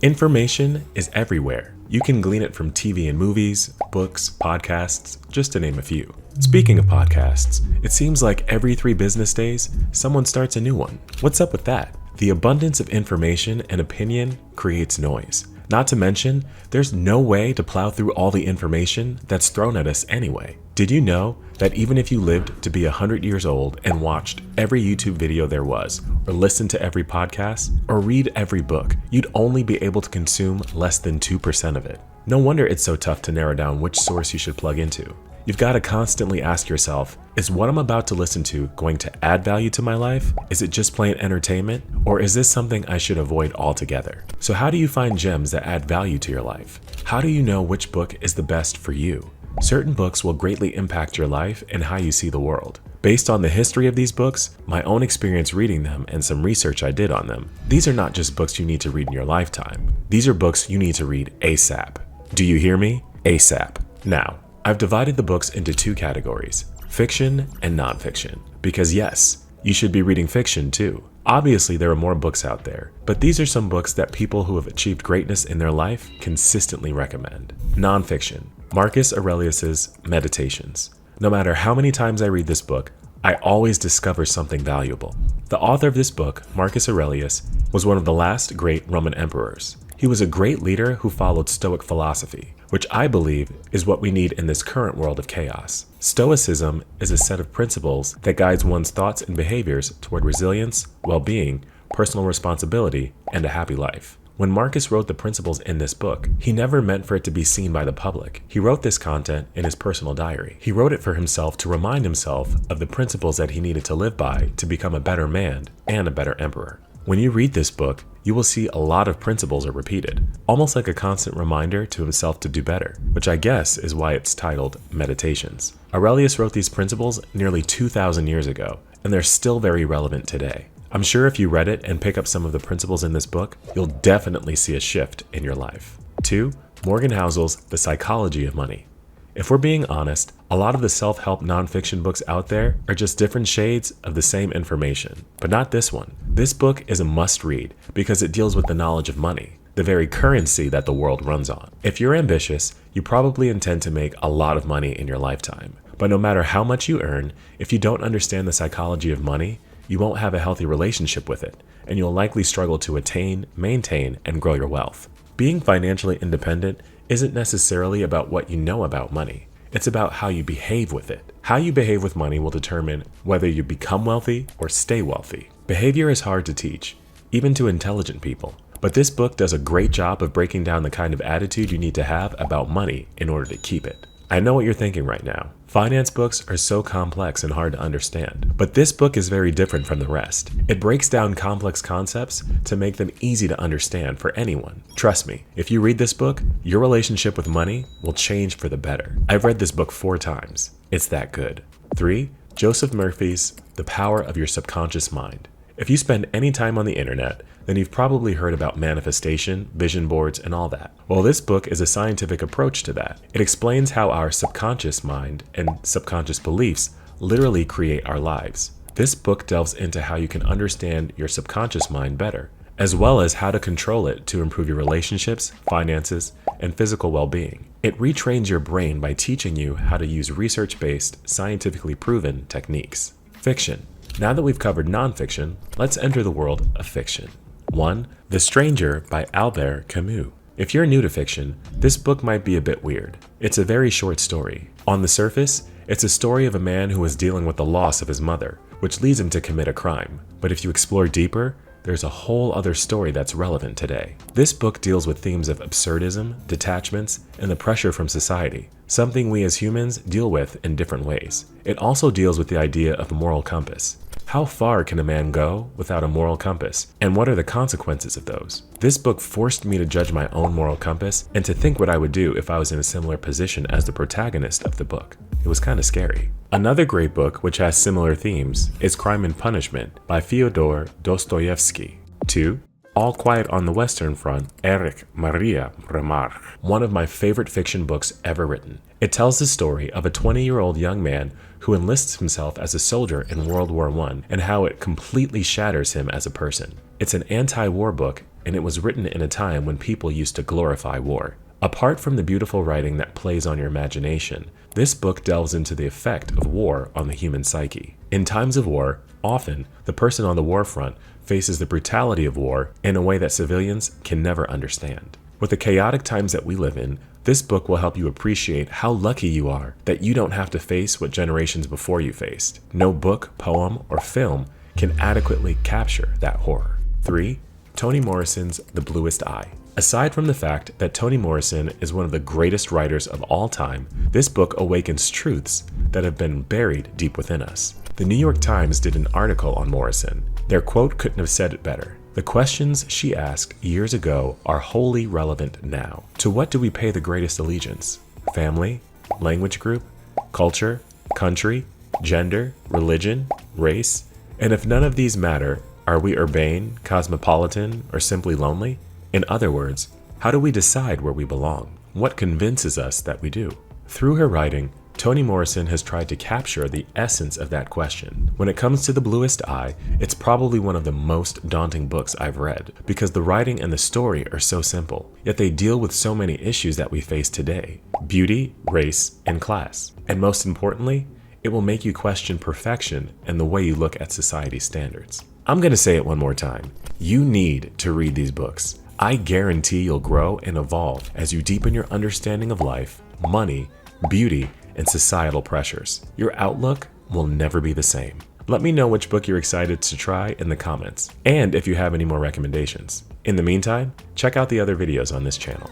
Information is everywhere. You can glean it from TV and movies, books, podcasts, just to name a few. Speaking of podcasts, it seems like every 3 business days, someone starts a new one. What's up with that? The abundance of information and opinion creates noise. Not to mention, there's no way to plow through all the information that's thrown at us anyway. Did you know that even if you lived to be 100 years old and watched every YouTube video there was, or listened to every podcast, or read every book, you'd only be able to consume less than 2% of it? No wonder it's so tough to narrow down which source you should plug into. You've got to constantly ask yourself, is what I'm about to listen to going to add value to my life? Is it just plain entertainment? Or is this something I should avoid altogether? So how do you find gems that add value to your life? How do you know which book is the best for you? Certain books will greatly impact your life and how you see the world. Based on the history of these books, my own experience reading them, and some research I did on them, these are not just books you need to read in your lifetime. These are books you need to read ASAP. Do you hear me? ASAP. Now, I've divided the books into 2 categories, fiction and nonfiction, because yes, you should be reading fiction too. Obviously, there are more books out there, but these are some books that people who have achieved greatness in their life consistently recommend. Nonfiction, Marcus Aurelius's Meditations. No matter how many times I read this book, I always discover something valuable. The author of this book, Marcus Aurelius, was one of the last great Roman emperors. He was a great leader who followed Stoic philosophy, which I believe is what we need in this current world of chaos. Stoicism is a set of principles that guides one's thoughts and behaviors toward resilience, well-being, personal responsibility, and a happy life. When Marcus wrote the principles in this book, he never meant for it to be seen by the public. He wrote this content in his personal diary. He wrote it for himself to remind himself of the principles that he needed to live by to become a better man and a better emperor. When you read this book, you will see a lot of principles are repeated, almost like a constant reminder to himself to do better, which I guess is why it's titled Meditations. Aurelius wrote these principles nearly 2,000 years ago, and they're still very relevant today. I'm sure if you read it and pick up some of the principles in this book, you'll definitely see a shift in your life. 2. Morgan Housel's The Psychology of Money. If we're being honest, a lot of the self-help nonfiction books out there are just different shades of the same information, but not this one. This book is a must-read because it deals with the knowledge of money, the very currency that the world runs on. If you're ambitious, you probably intend to make a lot of money in your lifetime. But no matter how much you earn, if you don't understand the psychology of money, you won't have a healthy relationship with it, and you'll likely struggle to attain, maintain, and grow your wealth. Being financially independent isn't necessarily about what you know about money. It's about how you behave with it. How you behave with money will determine whether you become wealthy or stay wealthy. Behavior is hard to teach, even to intelligent people. But this book does a great job of breaking down the kind of attitude you need to have about money in order to keep it. I know what you're thinking right now. Finance books are so complex and hard to understand, but this book is very different from the rest. It breaks down complex concepts to make them easy to understand for anyone. Trust me, if you read this book, your relationship with money will change for the better. I've read this book 4 times. It's that good. 3. Joseph Murphy's The Power of Your Subconscious Mind. If you spend any time on the internet, then you've probably heard about manifestation, vision boards, and all that. Well, this book is a scientific approach to that. It explains how our subconscious mind and subconscious beliefs literally create our lives. This book delves into how you can understand your subconscious mind better, as well as how to control it to improve your relationships, finances, and physical well-being. It retrains your brain by teaching you how to use research-based, scientifically proven techniques. Fiction. Now that we've covered nonfiction, let's enter the world of fiction. 1. The Stranger by Albert Camus. If you're new to fiction, this book might be a bit weird. It's a very short story. On the surface, it's a story of a man who is dealing with the loss of his mother, which leads him to commit a crime. But if you explore deeper, there's a whole other story that's relevant today. This book deals with themes of absurdism, detachments, and the pressure from society, something we as humans deal with in different ways. It also deals with the idea of a moral compass. How far can a man go without a moral compass, and what are the consequences of those? This book forced me to judge my own moral compass and to think what I would do if I was in a similar position as the protagonist of the book. It was kind of scary. Another great book which has similar themes is Crime and Punishment by Fyodor Dostoevsky. 2. All Quiet on the Western Front, Erich Maria Remarque, one of my favorite fiction books ever written. It tells the story of a 20-year-old young man who enlists himself as a soldier in World War I and how it completely shatters him as a person. It's an anti-war book, and it was written in a time when people used to glorify war. Apart from the beautiful writing that plays on your imagination, this book delves into the effect of war on the human psyche. In times of war, often the person on the war front faces the brutality of war in a way that civilians can never understand. With the chaotic times that we live in, this book will help you appreciate how lucky you are that you don't have to face what generations before you faced. No book, poem, or film can adequately capture that horror. 3. Toni Morrison's The Bluest Eye. Aside from the fact that Toni Morrison is one of the greatest writers of all time, this book awakens truths that have been buried deep within us. The New York Times did an article on Morrison. Their quote couldn't have said it better. The questions she asked years ago are wholly relevant now. To what do we pay the greatest allegiance? Family? Language group? Culture? Country? Gender? Religion? Race? And if none of these matter, are we urbane, cosmopolitan, or simply lonely? In other words, how do we decide where we belong? What convinces us that we do? Through her writing, Toni Morrison has tried to capture the essence of that question. When it comes to The Bluest Eye, it's probably one of the most daunting books I've read because the writing and the story are so simple, yet they deal with so many issues that we face today: beauty, race, and class. And most importantly, it will make you question perfection and the way you look at society's standards. I'm going to say it one more time. You need to read these books. I guarantee you'll grow and evolve as you deepen your understanding of life, money, beauty, and societal pressures. Your outlook will never be the same. Let me know which book you're excited to try in the comments, and if you have any more recommendations. In the meantime, check out the other videos on this channel.